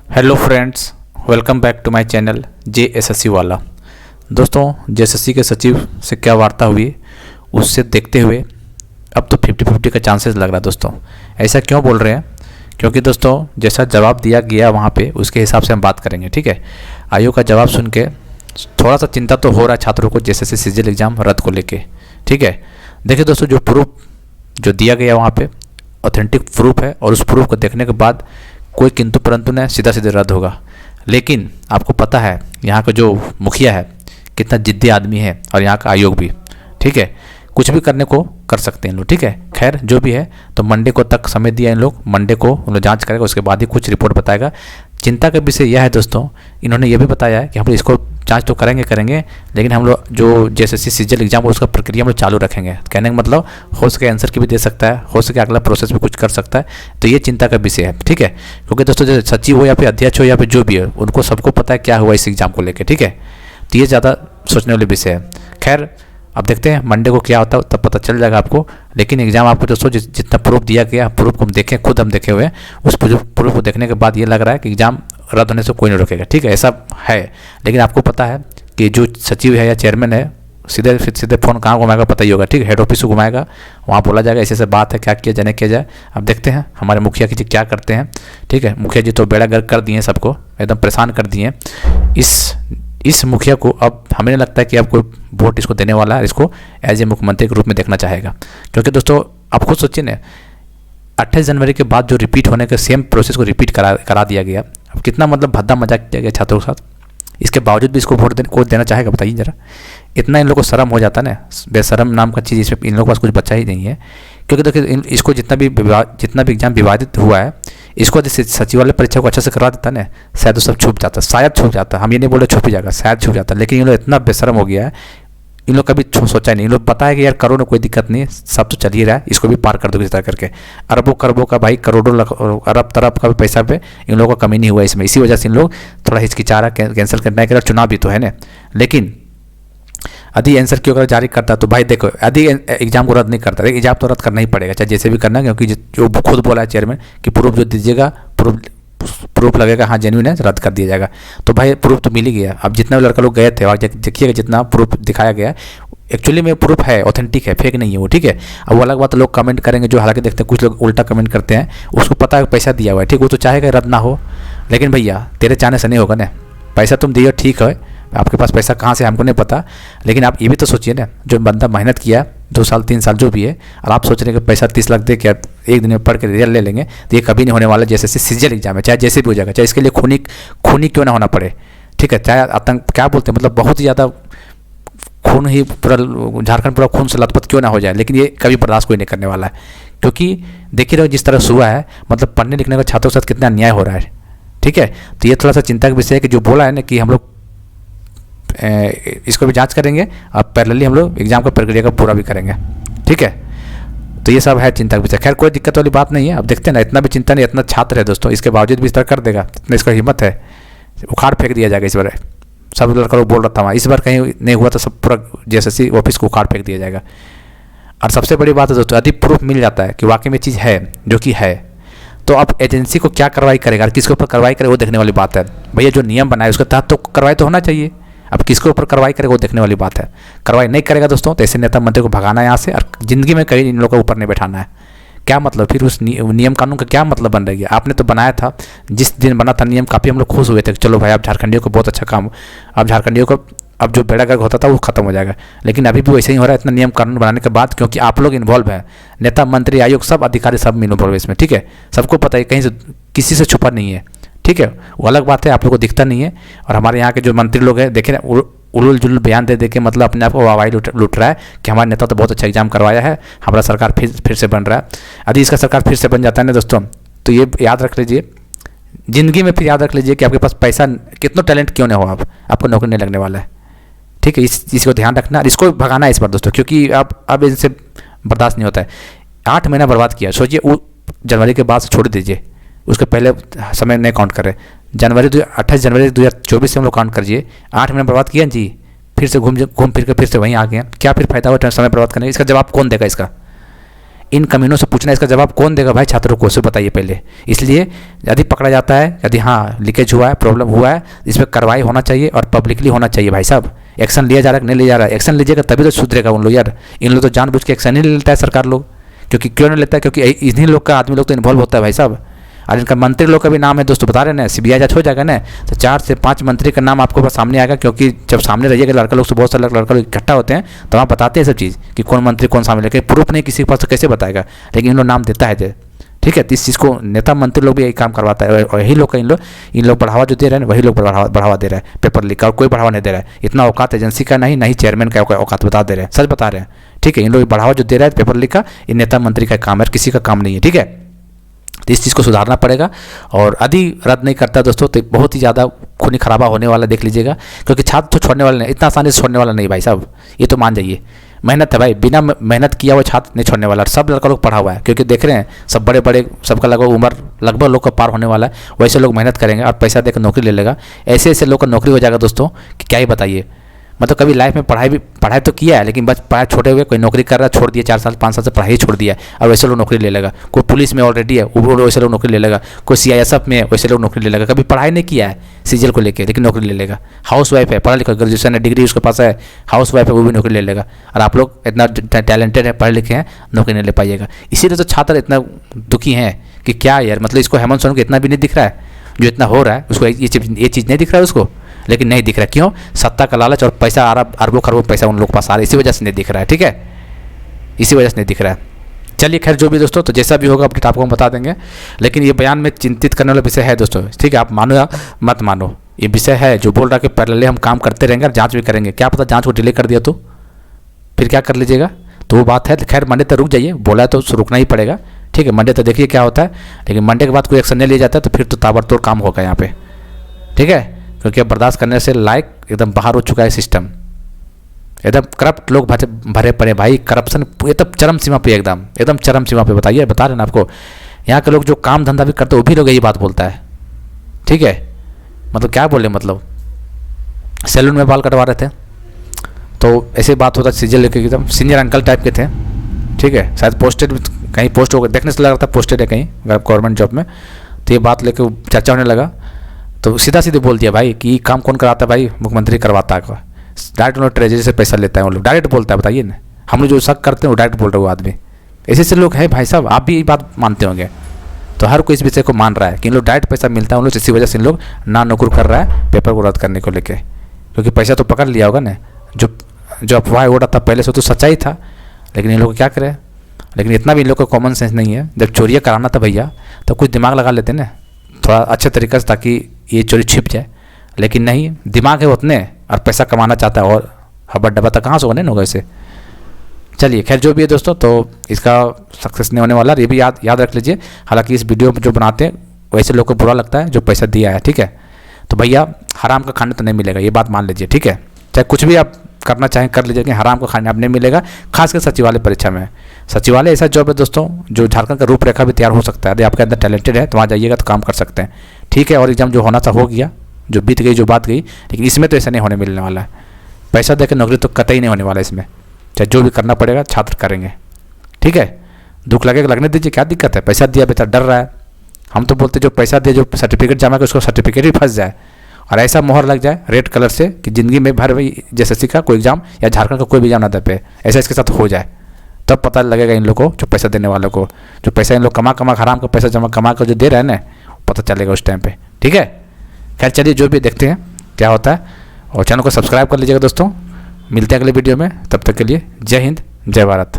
Hello friends, welcome back to my channel JSSC वाला। दोस्तों, JSSC के सचिव से क्या वार्ता हुई उससे देखते हुए अब तो 50-50 का चांसेस लग रहा है। दोस्तों, ऐसा क्यों बोल रहे हैं? क्योंकि दोस्तों जैसा जवाब दिया गया वहाँ पे उसके हिसाब से हम बात करेंगे। ठीक है, आयोग का जवाब सुन के थोड़ा सा चिंता तो हो रहा है छात्रों को जेएसएससी सीजीएल एग्ज़ाम रद्द को लेके। ठीक है, देखिए दोस्तों, जो प्रूफ जो दिया गया वहाँ पे ऑथेंटिक प्रूफ है और उस प्रूफ को देखने के बाद कोई किंतु परंतु नहीं, सीधा सीधे रद्द होगा। लेकिन आपको पता है यहाँ का जो मुखिया है कितना जिद्दी आदमी है और यहाँ का आयोग भी। ठीक है, कुछ भी करने को कर सकते हैं इन लोग। ठीक है, खैर जो भी है, तो मंडे को तक समय दिया इन लोग, मंडे को उन लोग जाँच करेगा, उसके बाद ही कुछ रिपोर्ट बताएगा। चिंता का विषय यह है दोस्तों, इन्होंने ये भी बताया है कि हम लोग इसको जांच तो करेंगे, लेकिन हम लोग जो जेएसएससी सीजीएल एग्जाम उसका प्रक्रिया हम लोग चालू रखेंगे। कहने का मतलब हो सके आंसर की भी दे सकता है, हो सके अगला प्रोसेस भी कुछ कर सकता है। तो ये चिंता का विषय है। ठीक है, क्योंकि दोस्तों जो सचिव हो या फिर अध्यक्ष हो या फिर जो भी है, उनको सबको पता है क्या हुआ इस एग्जाम को लेकर। ठीक है, तो ये ज़्यादा सोचने वाले विषय है। खैर अब देखते हैं मंडे को क्या होता है, तब पता चल जाएगा आपको। लेकिन एग्जाम आपको दोस्तों जितना प्रूफ दिया गया, प्रूफ को हम देखें, खुद हम देखे हुए हैं, उस प्रूफ को देखने के बाद ये लग रहा है कि एग्जाम रद्द होने से कोई नहीं रोकेगा। ठीक है, ऐसा है। लेकिन आपको पता है कि जो सचिव है या चेयरमैन है, सीधे फ़ोन कहाँ घुमाएगा पता ही होगा। ठीक है, हेड ऑफिस को घुमाएगा, वहाँ बोला जाएगा ऐसे बात है, क्या किया जाए नहीं किया जाए। अब देखते हैं हमारे मुखिया जी क्या करते हैं। ठीक है, मुखिया जी तो बेड़ा गर्क कर दिए, सबको एकदम परेशान कर दिए। इस मुखिया को अब हमें नहीं लगता है कि अब कोई वोट इसको देने वाला है, इसको एज ए मुख्यमंत्री के रूप में देखना चाहेगा। क्योंकि दोस्तों आप खुद सोचिए ना, 28 जनवरी के बाद जो रिपीट होने के सेम प्रोसेस को रिपीट करा दिया गया। अब कितना मतलब भद्दा मजाक किया गया छात्रों के साथ, इसके बावजूद भी इसको वोट देना चाहेगा, बताइए जरा। इतना इन लोगों को शर्म हो जाता है ना, बेशरम नाम का चीज़ इसमें इन लोगों के पास कुछ बचा ही नहीं है। क्योंकि देखिए इसको जितना भी एग्जाम विवादित हुआ है, इसको जैसे सचिवालय परीक्षा को अच्छे से करवा देता ना, शायद वो सब छुप जाता, शायद छुप जाता। हम ये नहीं बोल रहे छुप ही जाएगा, शायद छुप जाता। लेकिन इन लोग इतना बेशरम हो गया है, इन लोग कभी सोचा ही नहीं। इन लोग पता है कि यार करो ना, कोई दिक्कत नहीं है, सब तो चल ही रहा है, इसको भी पार कर दो किसी तरह करके। अरबों खरबों का भाई, करोड़ों अरब तरब का भी पैसा पे इन लोगों का कमी नहीं हुआ इसमें। इसी वजह से इन लोग थोड़ा हिचकिचा रहा कैंसिल करने के लिए। चुनाव भी तो है ना। लेकिन यदि आंसर क्यों अगर जारी करता तो भाई देखो, यदि एग्जाम को रद्द नहीं करता, एग्जाम तो रद्द करना ही पड़ेगा, चाहे जैसे भी करना। क्योंकि जो खुद बोला है चेयरमैन कि प्रूफ जो दीजिएगा, प्रूफ लगेगा हाँ जेन्युइन है, रद्द कर दिया जाएगा। तो भाई प्रूफ तो मिल ही गया। अब जितने लड़का लोग गए थे और देखिएगा जितना प्रूफ दिखाया गया, एक्चुअली में प्रूफ है, ऑथेंटिक है, फेक नहीं है वो। ठीक है, अब वो अलग बात लोग कमेंट करेंगे, जो हालांकि देखते हैं कुछ लोग उल्टा कमेंट करते हैं, उसको पता है पैसा दिया हुआ है। ठीक, वो तो चाहेगा रद्द ना हो। लेकिन भैया तेरे चाहने से नहीं होगा ना, पैसा तुम दिए ठीक है, आपके पास पैसा कहाँ से हमको नहीं पता। लेकिन आप ये भी तो सोचिए ना, जो बंदा मेहनत किया 2 साल 3 साल जो भी है, और आप सोच रहे हैं कि पैसा 30 लाख दे के एक दिन में पढ़ के रिजल्ट ले लेंगे, तो ये कभी नहीं होने वाला। जैसे सीजीएल एग्जाम है, चाहे जैसे भी हो जाएगा, चाहे इसके लिए खूनी क्यों ना होना पड़े। ठीक है, चाहे आतंक क्या बोलते हैं, मतलब बहुत ही ज़्यादा खून ही पूरा झारखंड पूरा खून से लथपथ क्यों ना हो जाए, लेकिन ये कभी बर्दाश्त कोई नहीं करने वाला है। क्योंकि देखिए रहो जिस तरह हुआ है, मतलब पढ़ने लिखने का छात्रों के साथ कितना अन्याय हो रहा है। ठीक है, तो ये थोड़ा सा चिंता का विषय है कि जो बोला है ना कि हम लोग इसको भी जांच करेंगे और पैरेलली हम लोग एग्जाम का प्रक्रिया का पूरा भी करेंगे। ठीक है, तो ये सब है चिंता का विषय। खैर कोई दिक्कत वाली बात नहीं है। अब देखते हैं ना, इतना भी चिंता नहीं, इतना छात्र है दोस्तों, इसके बावजूद भी इस तरह कर देगा, इतना इसका हिम्मत है, उखाड़ फेंक दिया जाएगा इस बार। सब लड़का लोग बोल रहा था वहाँ, इस बार कहीं नहीं हुआ तो सब पूरा जेएसएससी ऑफिस को उखाड़ फेंक दिया जाएगा। और सबसे बड़ी बात है दोस्तों, यदि प्रूफ मिल जाता है कि वाकई में चीज़ है जो कि है, तो अब एजेंसी को क्या कार्रवाई करेगा और किसके ऊपर कार्रवाई करे वो देखने वाली बात है। भैया जो नियम बनाए उसके तहत तो कार्रवाई तो होना चाहिए। अब किसके ऊपर कार्रवाई करेगा वो देखने वाली बात है। कार्रवाई नहीं करेगा दोस्तों तो ऐसे नेता मंत्री को भगाना है यहाँ से, और ज़िंदगी में कहीं इन लोगों को ऊपर नहीं बैठाना है। क्या मतलब फिर उस नियम कानून का क्या मतलब बन रही है? आपने तो बनाया था, जिस दिन बना था नियम, काफ़ी हम लोग खुश हुए थे, चलो भाई अब झारखंडियों को बहुत अच्छा काम, अब झारखंडियों को अब जो बेड़ा गर्क होता था वो खत्म हो जाएगा। लेकिन अभी भी वैसे ही हो रहा है इतना नियम कानून बनाने के बाद, क्योंकि आप लोग इन्वॉल्व हैं, नेता मंत्री आयोग सब अधिकारी सब इन्वॉल्व है इसमें। ठीक है, सबको पता है, कहीं से किसी से छुपा नहीं है। ठीक है, वो अलग बात है आप लोग को दिखता नहीं है। और हमारे यहाँ के जो मंत्री लोग हैं, देखे ना, उलूल जुलूल बयान दे के मतलब अपने आप को वाहवाही लूट रहा है कि हमारे नेता तो बहुत अच्छा एग्जाम करवाया है, हमारा सरकार फिर से बन रहा है। यदि इसका सरकार फिर से बन जाता है ना दोस्तों, तो ये याद रख लीजिए, ज़िंदगी में फिर याद रख लीजिए कि आपके पास पैसा कितना टैलेंट क्यों नहीं हो, आपको नौकरी नहीं लगने वाला है। ठीक है, इस चीज़ को ध्यान रखना और इसको भगाना है इस बार दोस्तों, क्योंकि अब इनसे बर्दाश्त नहीं होता है। 8 महीना बर्बाद किया, सोचिए वो जनवरी के बाद से छोड़ दीजिए, उसके पहले समय नहीं काउंट कर रहे। 28 जनवरी 2024 से हम लोग काउंट करिए, 8 महीना बर्बाद किया जी, फिर से घूम फिर के फिर से वहीं आ गए। क्या फिर फायदा हुआ समय बर्बाद करने? इसका जवाब कौन देगा? इसका इन कमीनों से पूछना, इसका जवाब कौन देगा भाई छात्रों को, उसे बताइए पहले। इसलिए यदि पकड़ा जाता है, यदि हाँ लीकेज हुआ है, प्रॉब्लम हुआ है, इस पर कार्रवाई होना चाहिए और पब्लिकली होना चाहिए भाई साहब। एक्शन लिया जा रहा है कि नहीं लिया जा रहा है? एक्शन लीजिएगा तभी तो सुधरेगा उन लोग यार। इन लोग तो जानबूझ के एक्शन नहीं लेता है सरकार लोग। क्योंकि क्यों नहीं लेता है? क्योंकि इन्हीं लोग का, आदमी लोग तो इन्वॉल्व होता है भाई साहब। और इनका मंत्री लोग का भी नाम है दोस्तों, बता रहे हैं ना, सीबीआई जांच हो जाएगा ना तो 4 से 5 मंत्री का नाम आपको बस सामने आएगा। क्योंकि जब सामने रहिएगा लड़का लोग से, बहुत सारे लड़का लोग इकट्ठा होते हैं तो वहाँ बताते हैं सब चीज़ कि कौन मंत्री कौन शामिल है। प्रूफ नहीं किसी के पास तो कैसे बताएगा, लेकिन इन लोग नाम देता है। ठीक है, तो इस चीज़ को नेता मंत्री लोग भी यही काम करवाता है और यही लोग का इन लोग बढ़ावा जो दे रहे हैं वही लोग बढ़ावा दे रहे हैं पेपर लीक का। और कोई बढ़ावा नहीं दे रहा है। इतना औकात एजेंसी का नहीं, नहीं चेयरमैन का औकात बता दे रहे हैं, सच बता रहे हैं। ठीक है, इन लोग बढ़ावा जो दे रहा है पेपर लीक का, ये नेता मंत्री का काम है, किसी का काम नहीं है। ठीक है, तो इस चीज़ को सुधारना पड़ेगा। और यदि रद्द नहीं करता दोस्तों तो बहुत ही ज़्यादा खूनी खराबा होने वाला, देख लीजिएगा। क्योंकि छात्र तो छोड़ने वाले नहीं, इतना आसानी से छोड़ने वाला नहीं भाई साहब, ये तो मान जाइए। मेहनत है भाई, बिना मेहनत किया हुआ छात्र नहीं छोड़ने वाला। सब लड़का लोग पढ़ा हुआ है, क्योंकि देख रहे हैं सब बड़े बड़े, सबका लगभग उम्र लगभग लोग का पार होने वाला है। वैसे लोग मेहनत करेंगे और पैसा देकर नौकरी ले लेगा। ऐसे ऐसे लोग का नौकरी हो जाएगा दोस्तों कि क्या ही बताइए। मतलब कभी लाइफ में पढ़ाई तो किया है, लेकिन बस पढ़ाई छोटे हुए कोई नौकरी कर रहा है, छोड़ दिया 4 साल 5 साल से पढ़ाई छोड़ दिया और वैसे लोग नौकरी ले लेगा। कोई पुलिस में ऑलरेडी है, वैसे लोग नौकरी ले लेगा। कोई CISF में है, वैसे लोग नौकरी ले लेगा। कभी पढ़ाई नहीं किया है सीजीएल को लेकर, लेकिन नौकरी ले लेगा। हाउस वाइफ है, पढ़ा लिखा, ग्रेजुएशन है, डिग्री उसके पास है, हाउस वाइफ है, वो भी नौकरी ले लेगा। और आप लोग इतना टैलेंटेड है, पढ़े लिखे हैं, नौकरी नहीं ले पाइएगा। इसीलिए तो छात्र इतना दुखी हैं कि क्या यार, मतलब इसको हेमंत सोरेन को इतना भी नहीं दिख रहा है जो इतना हो रहा है, उसको ये चीज़ नहीं दिख रहा है उसको। लेकिन नहीं दिख रहा, क्यों? सत्ता का लालच और पैसा, अरबों खरबों पैसा उन लोग के पास आ रहा है, इसी वजह से नहीं दिख रहा है। ठीक है, इसी वजह से नहीं दिख रहा है। चलिए खैर, जो भी दोस्तों, तो जैसा भी होगा अपडेट आपको हम बता देंगे। लेकिन ये बयान में चिंतित करने वाला विषय है दोस्तों। ठीक है, आप मानो या मत मानो, ये विषय है जो बोल रहा है कि पैरेलली हम काम करते रहेंगे और जाँच भी करेंगे। क्या पता जाँच को डिले कर दिया तो फिर क्या कर लीजिएगा, तो वो बात है। खैर मंडे तक रुक जाइए, बोला है तो रुकना ही पड़ेगा। ठीक है, मंडे तक देखिए क्या होता है। लेकिन मंडे के बाद कोई एक्शन नहीं लिया जाता तो फिर तो ताबड़तोड़ काम होगा यहाँ पे। ठीक है, क्योंकि अब बर्दाश्त करने से लायक एकदम बाहर हो चुका है सिस्टम। एकदम करप्ट लोग भरे पड़े भाई, करप्शन एकदम चरम सीमा पे, एकदम चरम सीमा पे। बताइए, बता रहे ना आपको, यहाँ के लोग जो काम धंधा भी करते हैं वो भी लोग यही बात बोलता है। ठीक है, मतलब क्या बोले, मतलब सैलून में बाल कटवा रहे थे तो ऐसे बात होता, सीजन लेके एकदम सीनियर अंकल टाइप के थे। ठीक है, शायद पोस्टेड, कहीं पोस्ट हो गया, देखने से लग रहा था पोस्टेड है कहीं गवर्नमेंट जॉब में। तो ये बात लेके चर्चा होने लगा तो सीधा सीधे बोल दिया भाई कि काम कौन कराता है भाई, मुख्यमंत्री करवाता है। डायरेक्ट उन्होंने ट्रेजरी से पैसा लेता है, वो लोग डायरेक्ट बोलता है। बताइए ना, हम लोग जो शक करते हैं वो डायरेक्ट बोल रहे हैं वो आदमी। ऐसे ऐसे लोग हैं भाई साहब, आप भी ये बात मानते होंगे। तो हर कोई इस विषय को मान रहा है कि इन लोग डायरेक्ट पैसा मिलता है उन लोग, इसी वजह से इन लोग ना नौकरी कर रहा है पेपर को रद्द करने को लेकर। क्योंकि पैसा तो पकड़ लिया होगा ना, जो अफवाह हो रहा था पहले से तो सच्चाई था। लेकिन इन लोग क्या करें, लेकिन इतना भी इन लोग का कॉमन सेंस नहीं है। जब चोरियाँ कराना था भैया तो कुछ दिमाग लगा लेते ना थोड़ा अच्छे तरीके से, ताकि ये चोरी छिप जाए। लेकिन नहीं, दिमाग है उतने और पैसा कमाना चाहता है, और हबड़ डबा तक कहाँ से होने होगा इसे। चलिए खैर, जो भी है दोस्तों, तो इसका सक्सेस नहीं होने वाला, ये भी याद रख लीजिए। हालांकि इस वीडियो में जो बनाते हैं वैसे लोग को बुरा लगता है जो पैसा दिया है। ठीक है, तो भैया हराम का खाने तो नहीं मिलेगा, ये बात मान लीजिए। ठीक है, चाहे कुछ भी आप करना चाहें कर लीजिए, कि हराम का खाने आप नहीं मिलेगा। खासकर सचिवालय परीक्षा में, सचिवालय ऐसा जॉब है दोस्तों जो झारखंड का रूपरेखा भी तैयार हो सकता है। यदि आपके अंदर टैलेंटेड है तो वहाँ जाइएगा तो काम कर सकते हैं। ठीक है, और एग्जाम जो होना था हो गया, जो बीत गई जो बात गई। लेकिन इसमें तो ऐसा नहीं होने मिलने वाला है, पैसा देकर नौकरी तो कतई नहीं होने वाला इसमें। चाहे जो भी करना पड़ेगा छात्र करेंगे। ठीक है, दुख लगेगा लगने दीजिए, क्या दिक्कत है। पैसा दिया बेटा डर रहा है, हम तो बोलते जो पैसा दिया, जो सर्टिफिकेट जमा कर उसको सर्टिफिकेट भी फंस जाए और ऐसा मोहर लग जाए रेड कलर से कि ज़िंदगी में भर भाई JSSC का कोई एग्जाम या झारखंड का कोई भी एग्जाम ना दे पे, ऐसा इसके साथ हो जाए। तब पता लगेगा इन लोगों को, जो पैसा देने वालों को, जो पैसा इन लोग कमा हराम का पैसा जमा कमा कर जो दे रहे हैं ना, पता चलेगा उस टाइम पे। ठीक है, खैर चलिए जो भी देखते हैं क्या होता है, और चैनल को सब्सक्राइब कर लीजिएगा दोस्तों। मिलते हैं अगले वीडियो में, तब तक के लिए जय हिंद जय भारत।